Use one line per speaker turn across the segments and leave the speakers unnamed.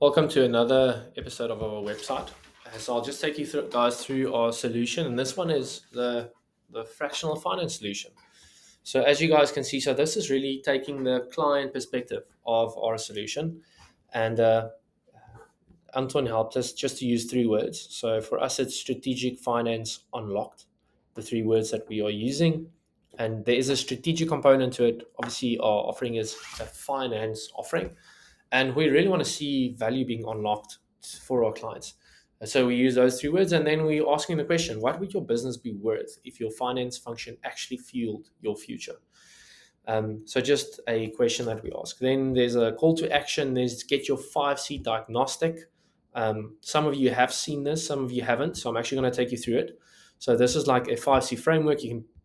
Welcome to another episode of our website. So I'll just take you through, guys, through our solution, and this one is the fractional finance solution. So as you guys can see, so this is really taking the client perspective of our solution, and Anton helped us just to use three words. So for us, it's strategic finance unlocked, the three words that we are using. And there is a strategic component to it. Obviously, our offering is a finance offering, and we really want to see value being unlocked for our clients. So we use those three words, and then we're asking the question: what would your business be worth if your finance function actually fueled your future? So just a question that we ask. Then there's a call to action. There's get your 5C diagnostic. Some of you have seen this, some of you haven't. So I'm actually going to take you through it. So this is like a 5C framework.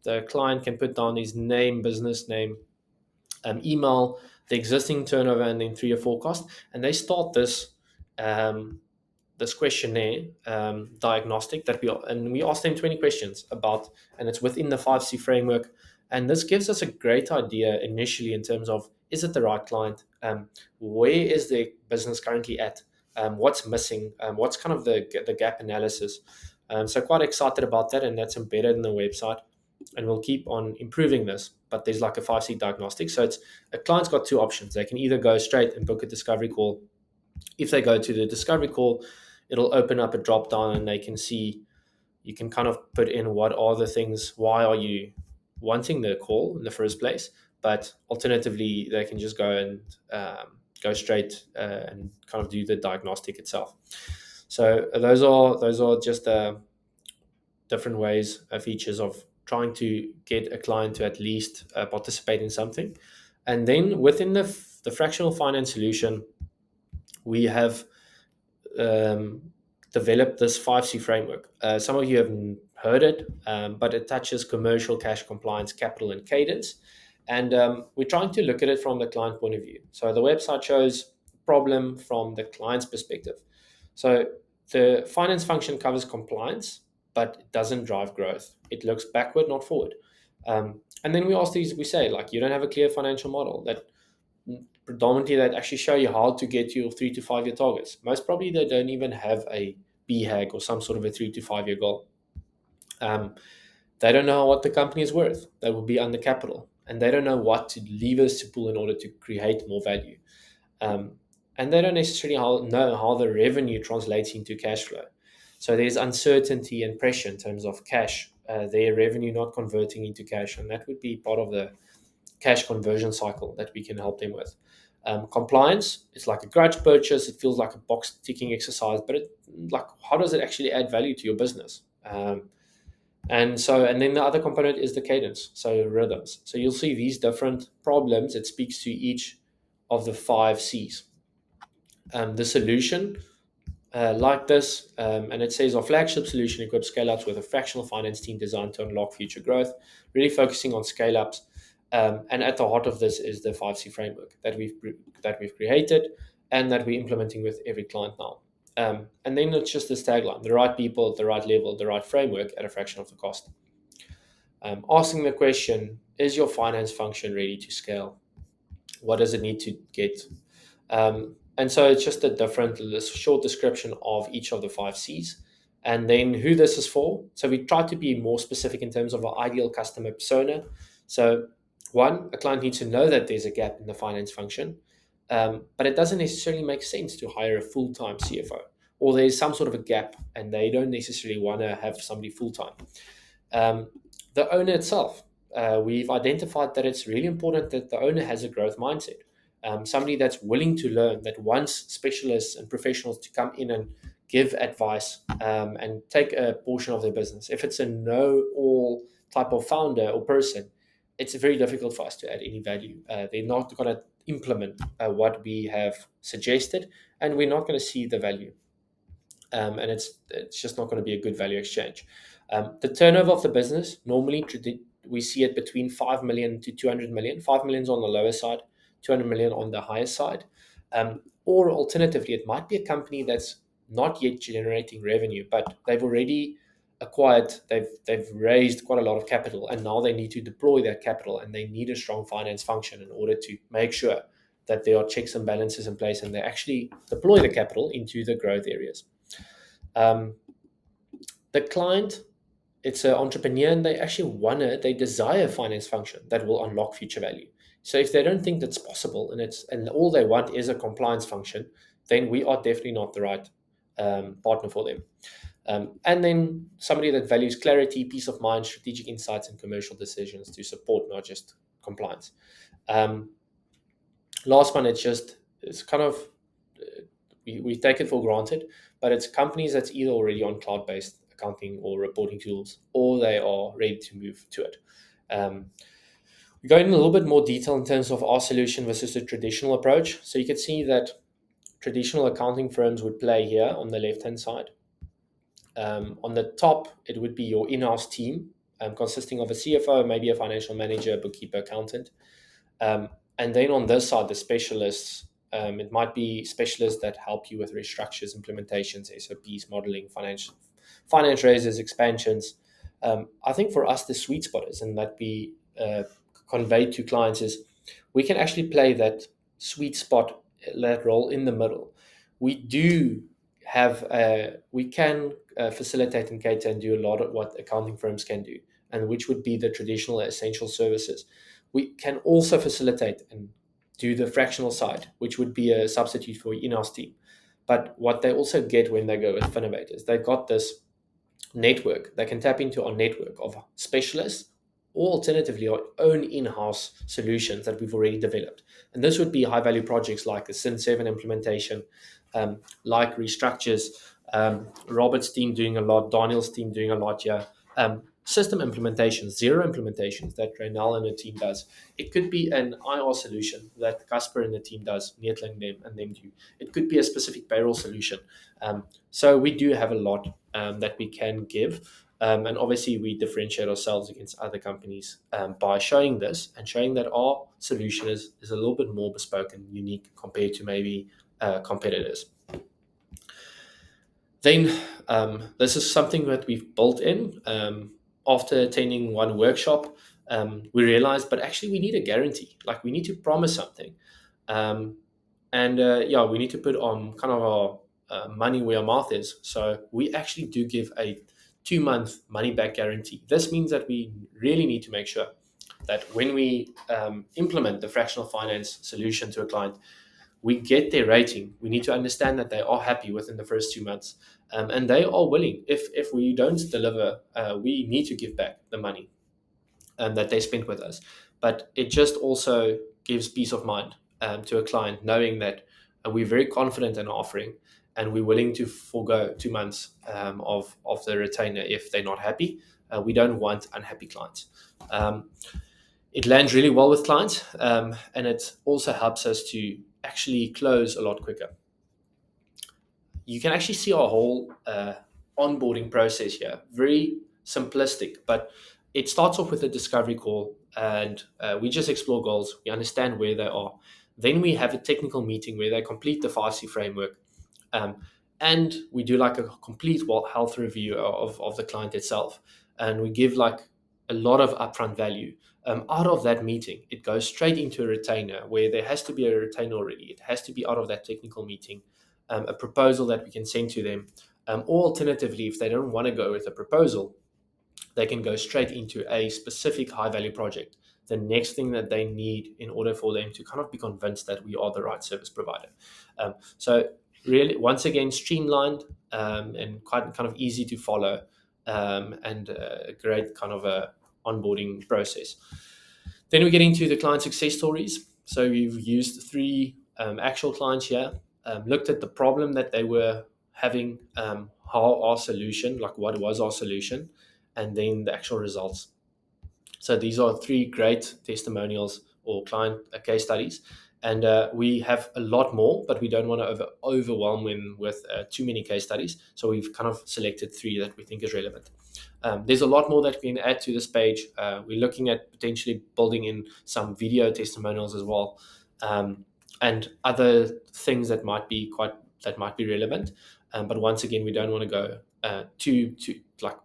The client can put down his name, business name, email, the existing turnover, and then 3 or 4 cost. And they start um, this questionnaire diagnostic we ask them 20 questions about, and it's within the 5C framework. And this gives us a great idea initially in terms of, is it the right client? Where is the business currently at? What's missing? What's kind of the gap analysis? So quite excited about that, and that's embedded in the website, and we'll keep on improving this. But there's like a 5C diagnostic. So it's a client's got two options. They can either go straight and book a discovery call. If they go to the discovery call, it'll open up a drop down, and they can see, you can kind of put in what are the things, why are you wanting the call in the first place. But alternatively, they can just go and go straight and kind of do the diagnostic itself. So those are just different ways, features of trying to get a client to at least participate in something. And then within the fractional finance solution, we have um, developed this 5C framework. Some of you have heard it, but it touches commercial, cash compliance, capital, and cadence. And we're trying to look at it from the client point of view. So the website shows problem from the client's perspective. So the finance function covers compliance, but it doesn't drive growth. It looks backward, not forward. And then we ask these, we say, like, you don't have a clear financial model that predominantly that actually show you how to get your 3 to 5 year targets. Most probably they don't even have a BHAG or some sort of a 3 to 5 year goal. Um, they don't know what the company is worth. They will be under capital, and they don't know what levers to pull in order to create more value. Um, and they don't necessarily know how the revenue translates into cash flow. So there's uncertainty and pressure in terms of cash, their revenue not converting into cash, and that would be part of the cash conversion cycle that we can help them with. Compliance, it's like a grudge purchase. It feels like a box ticking exercise, but how does it actually add value to your business? And then the other component is the cadence, so rhythms. So you'll see these different problems. It speaks to each of the 5 C's. The solution, like this, and it says our flagship solution equips scale-ups with a fractional finance team designed to unlock future growth, really focusing on scale-ups. And at the heart of this is the 5C framework that we've created and that we're implementing with every client now. And then it's just this tagline: the right people at the right level, the right framework at a fraction of the cost. Asking the question: is your finance function ready to scale? What does it need to get? And so it's just this short description of each of the 5 C's, and then who this is for. So we try to be more specific in terms of our ideal customer persona. So one, a client needs to know that there's a gap in the finance function, but it doesn't necessarily make sense to hire a full-time CFO, or there's some sort of a gap and they don't necessarily want to have somebody full-time. Um, the owner itself, we've identified that it's really important that the owner has a growth mindset. Somebody that's willing to learn, that wants specialists and professionals to come in and give advice, and take a portion of their business. If it's a know-all type of founder or person, it's very difficult for us to add any value. They're not going to implement what we have suggested, and we're not going to see the value. And it's just not going to be a good value exchange. The turnover of the business, normally we see it between 5 million to 200 million. 5 million is on the lower side, 200 million on the higher side. Or alternatively, it might be a company that's not yet generating revenue, but they've already acquired, they've raised quite a lot of capital, and now they need to deploy that capital, and they need a strong finance function in order to make sure that there are checks and balances in place, and they actually deploy the capital into the growth areas. Um, the client, it's an entrepreneur, and they desire a finance function that will unlock future value. So if they don't think that's possible, and all they want is a compliance function, then we are definitely not the right partner for them. And then somebody that values clarity, peace of mind, strategic insights, and commercial decisions to support, not just compliance. Um, Last one, it's kind of we take it for granted, but it's companies that's either already on cloud-based accounting or reporting tools, or they are ready to move to it. Um, we go in a little bit more detail in terms of our solution versus the traditional approach. So you can see that traditional accounting firms would play here on the left-hand side. On the top, it would be your in-house team, consisting of a CFO, maybe a financial manager, bookkeeper, accountant. Um, and then on this side, the specialists, it might be specialists that help you with restructures, implementations, SOPs, modeling, finance raises, expansions. I think for us, the sweet spot is, and that we convey to clients is, we can actually play that sweet spot, that role in the middle. We do we can facilitate and cater and do a lot of what accounting firms can do, and which would be the traditional essential services. We can also facilitate and do the fractional side, which would be a substitute for in-house team. But what they also get when they go with Finovate is they've got this network. They can tap into our network of specialists, or alternatively our own in-house solutions that we've already developed. And this would be high-value projects like the Sin 7 implementation, like restructures, Robert's team doing a lot, Daniel's team doing a lot here. System implementations, Zero implementations that Raynell and the team does. It could be an IR solution that Casper and the team does, Neetling them and them do. It could be a specific payroll solution. So we do have a lot that we can give. And obviously, we differentiate ourselves against other companies by showing this and showing that our solution is a little bit more bespoke and unique compared to maybe competitors. Then this is something that we've built in. After attending one workshop, we realized, but actually we need a guarantee. Like, we need to promise something. Yeah, we need to put on kind of our money where our mouth is. So we actually do give a 2-month money back guarantee. This means that we really need to make sure that when we implement the fractional finance solution to a client, we get their rating. We need to understand that they are happy within the first 2 months, and they are willing. If we don't deliver, we need to give back the money that they spent with us. But it just also gives peace of mind to a client, knowing that we're very confident in offering, and we're willing to forego 2 months of the retainer if they're not happy. We don't want unhappy clients. It lands really well with clients, and it also helps us to actually close a lot quicker. You can actually see our whole onboarding process here. Very simplistic, but it starts off with a discovery call, and we just explore goals. We understand where they are. Then we have a technical meeting where they complete the 5C framework. And we do like a complete health review of the client itself. And we give like a lot of upfront value. Out of that meeting, it goes straight into a retainer where there has to be a retainer already. It has to be out of that technical meeting, a proposal that we can send to them. Or alternatively, if they don't want to go with a proposal, they can go straight into a specific high value project, the next thing that they need in order for them to kind of be convinced that we are the right service provider. So really, once again, streamlined and quite kind of easy to follow, and a great kind of a onboarding process. Then we get into the client success stories. So we've used 3 actual clients here, looked at the problem that they were having, how our solution, like what was our solution, and then the actual results. So these are 3 great testimonials or client case studies. And we have a lot more, but we don't want to overwhelm them with too many case studies. So we've kind of selected 3 that we think is relevant. There's a lot more that we can add to this page. We're looking at potentially building in some video testimonials as well, and other things that might be relevant. But once again, we don't want to go too like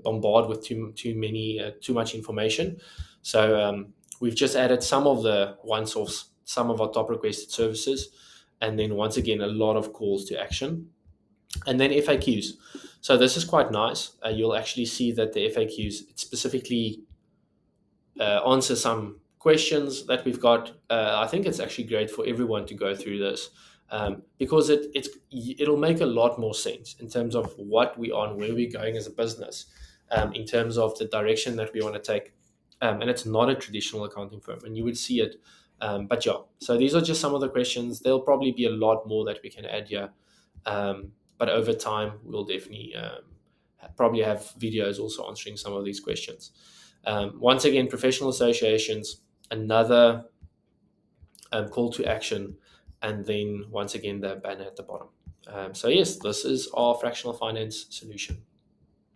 bombard with too much information. So we've just added some of the one-source some of our top requested services, and then once again a lot of calls to action, and then FAQs. So this is quite nice. You'll actually see that the FAQs specifically answer some questions that we've got. I think it's actually great for everyone to go through this, because it'll make a lot more sense in terms of what we are and where we're going as a business, in terms of the direction that we want to take. And it's not a traditional accounting firm, and you would see it. But yeah, so these are just some of the questions. There'll probably be a lot more that we can add here, but over time we'll definitely probably have videos also answering some of these questions. Once again, professional associations, another call to action, and then once again the banner at the bottom. So yes, this is our fractional finance solution.